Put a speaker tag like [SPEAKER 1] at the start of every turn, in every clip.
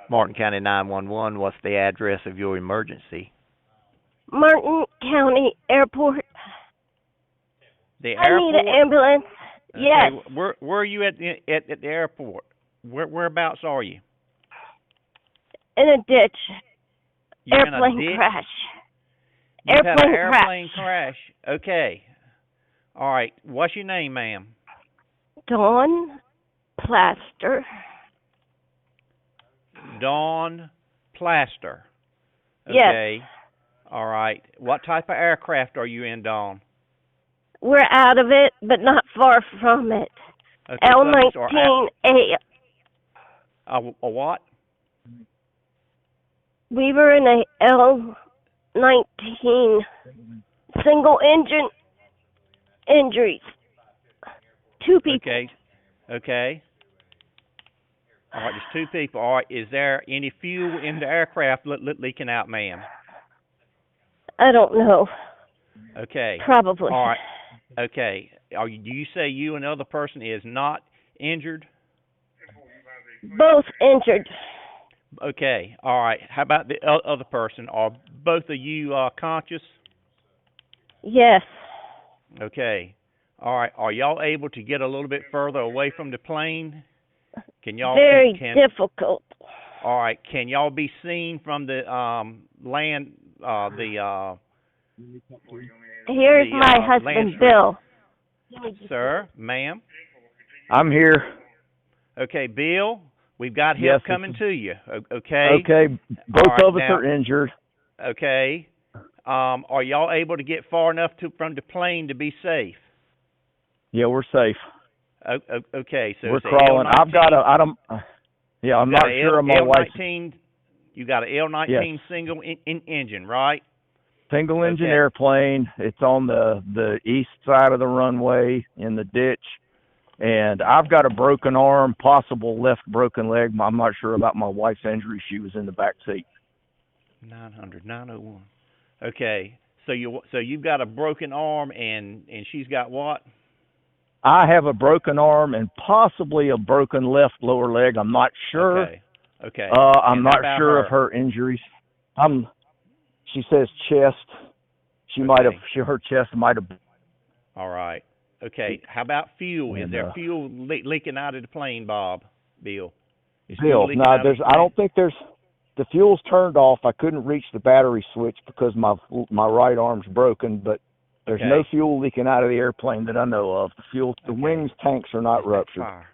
[SPEAKER 1] Martin County 911, what's the address of your emergency?
[SPEAKER 2] Martin County Airport.
[SPEAKER 1] The
[SPEAKER 2] I
[SPEAKER 1] airport?
[SPEAKER 2] need an ambulance.
[SPEAKER 1] Okay.
[SPEAKER 2] Yes.
[SPEAKER 1] Where are you at the airport? Whereabouts are you?
[SPEAKER 2] In a ditch.
[SPEAKER 1] You're
[SPEAKER 2] Airplane
[SPEAKER 1] in a ditch?
[SPEAKER 2] crash.
[SPEAKER 1] You've had an
[SPEAKER 2] Airplane
[SPEAKER 1] airplane crash. Okay. All right. What's your name, ma'am?
[SPEAKER 2] Dawn Plaster.
[SPEAKER 1] Dawn Plaster. Okay.
[SPEAKER 2] Yes.
[SPEAKER 1] All right. What type of aircraft are you in, Dawn?
[SPEAKER 2] We're out of it, but not far from it.
[SPEAKER 1] Okay,
[SPEAKER 2] L19A.
[SPEAKER 1] A what?
[SPEAKER 2] We were in a L19 single engine injuries. 2 people.
[SPEAKER 1] Okay. Okay. All right, there's 2 people. All right, is there any fuel in the aircraft leaking out, ma'am?
[SPEAKER 2] I don't know.
[SPEAKER 1] Okay.
[SPEAKER 2] Probably.
[SPEAKER 1] All right. Okay. Do you say you and the other person is not injured?
[SPEAKER 2] Both injured.
[SPEAKER 1] Okay. All right. How about the other person? Are both of you conscious?
[SPEAKER 2] Yes.
[SPEAKER 1] Okay. All right. Are y'all able to get a little bit further away from the plane? Can y'all
[SPEAKER 2] Very difficult.
[SPEAKER 1] All right. Can y'all be seen from the land?
[SPEAKER 2] Here's my husband, Bill.
[SPEAKER 1] Sir, ma'am.
[SPEAKER 3] I'm here.
[SPEAKER 1] Okay, Bill. We've got help coming to you. Okay.
[SPEAKER 3] Okay. Both of us
[SPEAKER 1] now,
[SPEAKER 3] are injured.
[SPEAKER 1] Okay. Are y'all able to get far enough from the plane to be safe?
[SPEAKER 3] Yeah, we're safe.
[SPEAKER 1] Okay, so
[SPEAKER 3] we're crawling.
[SPEAKER 1] L19,
[SPEAKER 3] I've got a. I don't. Yeah, I'm not sure of my wife.
[SPEAKER 1] You got an L19 single engine, right?
[SPEAKER 3] Single engine airplane. It's on the east side of the runway in the ditch, and I've got a broken arm, possible left broken leg. I'm not sure about my wife's injury. She was in the back seat.
[SPEAKER 1] 901. Okay, so you've got a broken arm and she's got what?
[SPEAKER 3] I have a broken arm and possibly a broken left lower leg. I'm not sure.
[SPEAKER 1] Okay.
[SPEAKER 3] I'm not sure of her injuries. She says chest. She might have. Her chest might have.
[SPEAKER 1] All right. Okay. How about fuel? Is there fuel leaking out of the plane, Bob? Bill.
[SPEAKER 3] No, I don't think there's. The fuel's turned off. I couldn't reach the battery switch because my right arm's broken, but there's no fuel leaking out of the airplane that I know of. The wings tanks are not ruptured.
[SPEAKER 1] Fire.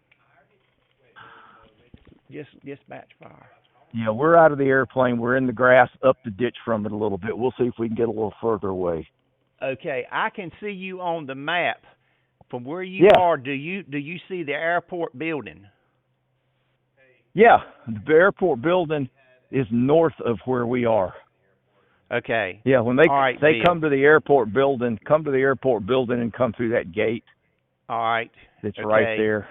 [SPEAKER 1] Just batch fire.
[SPEAKER 3] Yeah, we're out of the airplane. We're in the grass up the ditch from it a little bit. We'll see if we can get a little further away.
[SPEAKER 1] Okay, I can see you on the map. From where you are, do you see the airport building?
[SPEAKER 3] Yeah, the airport building is north of where we are.
[SPEAKER 1] Okay.
[SPEAKER 3] Yeah, when they
[SPEAKER 1] Bill.
[SPEAKER 3] come to the airport building, and come through that gate.
[SPEAKER 1] All right.
[SPEAKER 3] It's right there.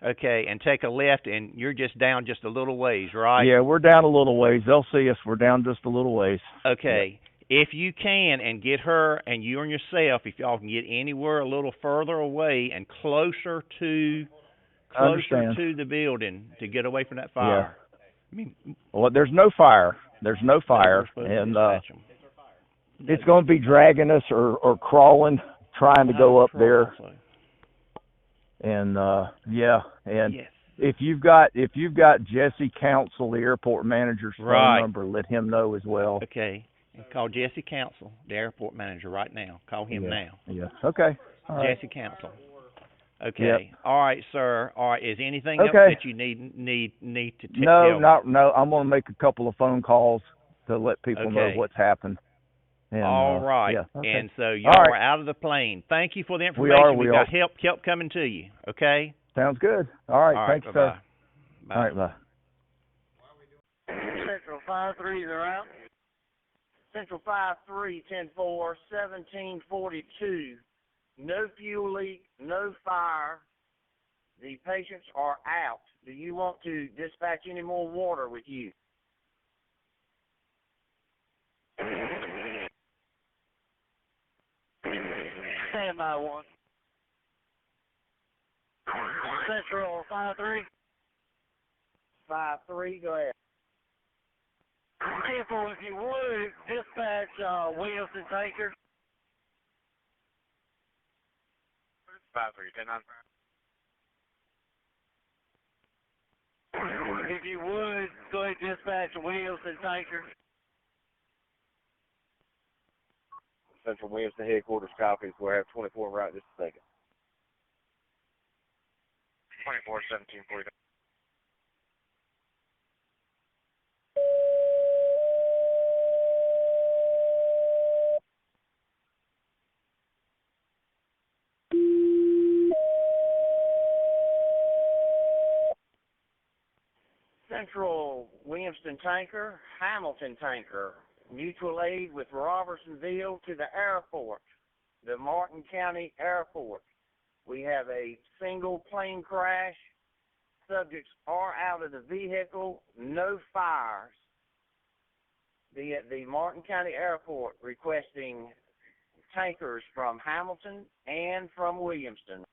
[SPEAKER 1] Okay, and take a left, and you're just down just a little ways, right?
[SPEAKER 3] Yeah, we're down a little ways. They'll see us. We're down just a little ways.
[SPEAKER 1] Okay. Yep. If you can, and get her and you and yourself, if y'all can get anywhere a little further away and closer to the building to get away from that fire.
[SPEAKER 3] Yeah. Well, there's no fire. And it's going to be dragging us or crawling, trying to go up there. And if you've got Jesse Council, the airport manager's phone number, let him know as well.
[SPEAKER 1] Okay, and call Jesse Council, the airport manager, right now. Call him now.
[SPEAKER 3] Yeah. Okay. All right.
[SPEAKER 1] Jesse Council. Okay. Yep. All right, sir. All right. Is anything else that you need to take?
[SPEAKER 3] No. I'm going to make a couple of phone calls to let people know what's happened. And,
[SPEAKER 1] all right. And so y'all are out of the plane. Thank you for the information. We've got help coming to you. Okay?
[SPEAKER 3] Sounds good. All right. Thanks, sir.
[SPEAKER 1] Bye.
[SPEAKER 3] All right, bye.
[SPEAKER 4] Central 5-3, they're out. Central 5-3, 10-4, 1742. No fuel leak, no fire. The patients are out. Do you want to dispatch any more water with you? Stand by one. Central 5-3. 5-3, go ahead. April, if you would, dispatch Williamson Tanker.
[SPEAKER 5] 5310.
[SPEAKER 4] If you would, go ahead and dispatch Williamson Tanker.
[SPEAKER 5] Central Williamson headquarters copies. We'll have 24 right this second. 24-17-40.
[SPEAKER 4] Central Williamson Tanker, Hamilton Tanker, mutual aid with Robertsonville to the airport, the Martin County Airport. We have a single plane crash. Subjects are out of the vehicle, no fires. The Martin County Airport requesting tankers from Hamilton and from Williamston.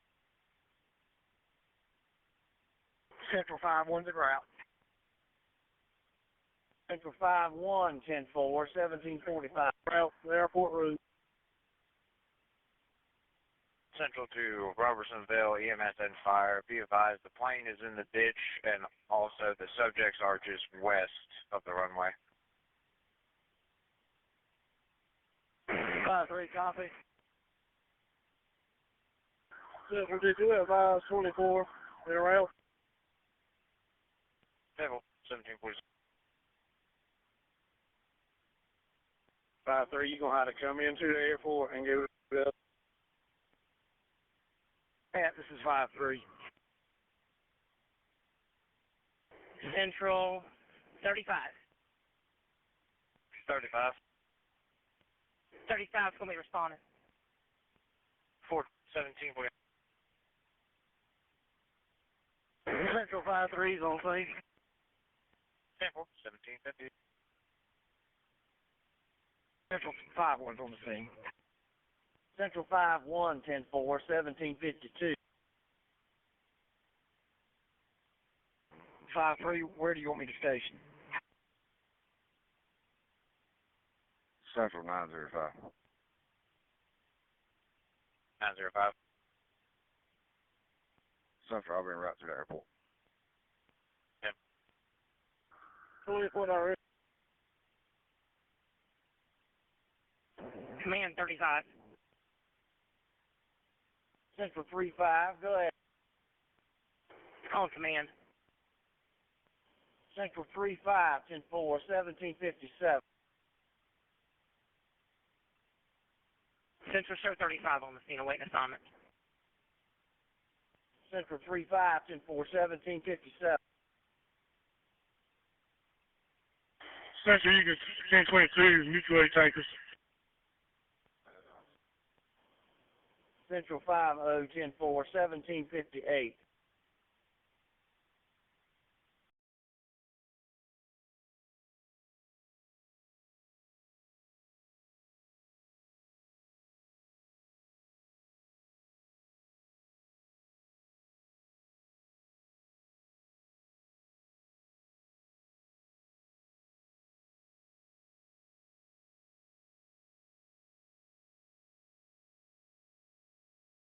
[SPEAKER 4] Central 5-1's en route. Central 5-1, 10-4, 1745. Route to the airport route.
[SPEAKER 5] Central to Robertsonville, EMS and fire. Be advised, the plane is in the ditch, and also the subjects are just west of the runway.
[SPEAKER 4] 5-3, copy. Central D2, advise 24, in route.
[SPEAKER 5] Central 1740.
[SPEAKER 4] 5-3, you're going to have to come into the airport and give it up. Pat, this is 5-3. Central 35.
[SPEAKER 5] 35.
[SPEAKER 6] 35 is going to be responding.
[SPEAKER 5] 4-1740.
[SPEAKER 4] Central 5-3 is on scene.
[SPEAKER 5] Central 1750.
[SPEAKER 4] Central 5-1's on the scene. Central 5-1, 10-4, 1752. 5-3, where do you want me to station?
[SPEAKER 5] Central 905. 905. Central, I'll be en route to the airport. Yeah.
[SPEAKER 4] 24 already.
[SPEAKER 6] Command 35.
[SPEAKER 4] Central 3-5, go ahead.
[SPEAKER 6] On command.
[SPEAKER 4] Central 3-5, 10-4, 1757.
[SPEAKER 6] Central show 35 on the scene awaiting assignment.
[SPEAKER 4] Central 3-5, 10-4, 1757.
[SPEAKER 7] Central Eagle 1022, mutual aid tankers.
[SPEAKER 4] Central 5-0, 10-4, 1758.